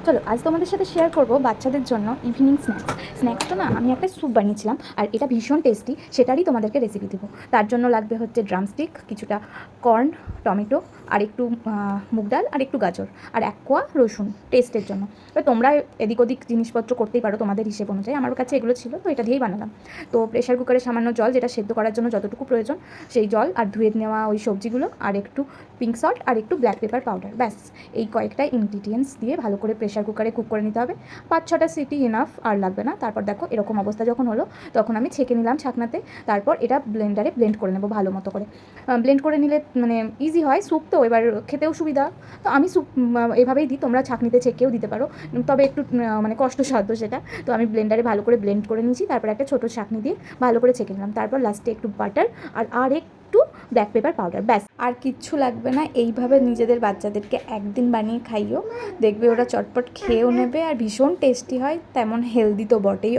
চলো আজ তোমাদের সাথে শেয়ার করব বাচ্চাদের জন্য ইভিনিং স্ন্যাক্স তো না আমি একটা স্যুপ বানিয়েছিলাম আর এটা ভীষণ টেস্টি, সেটারই তোমাদেরকে রেসিপি দেবো। তার জন্য লাগবে হচ্ছে ড্রামস্টিক, কিছুটা কর্ন, টমেটো, আর একটু মুগ ডাল, আর একটু গাজর, আর এক কোয়া রসুন টেস্টের জন্য। তো তোমরা এদিক ওদিক জিনিসপত্র করতেই পারো তোমাদের হিসেব অনুযায়ী, আমার কাছে এগুলো ছিল তো এটা দিয়েই বানালাম। তো প্রেশার কুকারে সামান্য জল, যেটা সেদ্ধ করার জন্য যতটুকু প্রয়োজন সেই জল, আর ধুয়ে নেওয়া ওই সবজিগুলো, আর একটু পিঙ্ক সল্ট, আর একটু ব্ল্যাক পেপার পাউডার, ব্যাস। এই কয়েকটা ইনগ্রিডিয়েন্টস দিয়ে ভালো করে প্রেশার কুকারে কুক করে নিতে হবে। 5-6টা সিটি ইনাফ, আর লাগবে না। তারপর দেখো এরকম অবস্থা যখন হলো তখন আমি ছেঁকে নিলাম ছাকনাতে। তারপর এটা ব্লেন্ডারে ব্লেন্ড করে নেবো ভালো মতো করে। ব্লেন্ড করে নিলে মানে ইজি হয়, স্যুপ তো এবার খেতেও সুবিধা। তো আমি স্যুপ এভাবেই দিই, তোমরা ছাকনিতে ছেঁকেও দিতে পারো, তবে একটু মানে কষ্টসাধ্য সেটা। তো আমি ব্লেন্ডারে ভালো করে ব্লেন্ড করে নিয়েছি, তারপর একটা ছোটো ছাকনি দিয়ে ভালো করে ছেঁকে নিলাম। তারপর লাস্টে একটু বাটার আর একটু ব্ল্যাক পেপার পাউডার, ব্যাস। আর কিচ্ছু লাগবে না। এইভাবে নিজেদের বাচ্চাদেরকে একদিন বানিয়ে খাইও, দেখবে ওরা চটপট খেয়েও নেবে, আর ভীষণ টেস্টি হয়, তেমন হেলদি তো বটেই।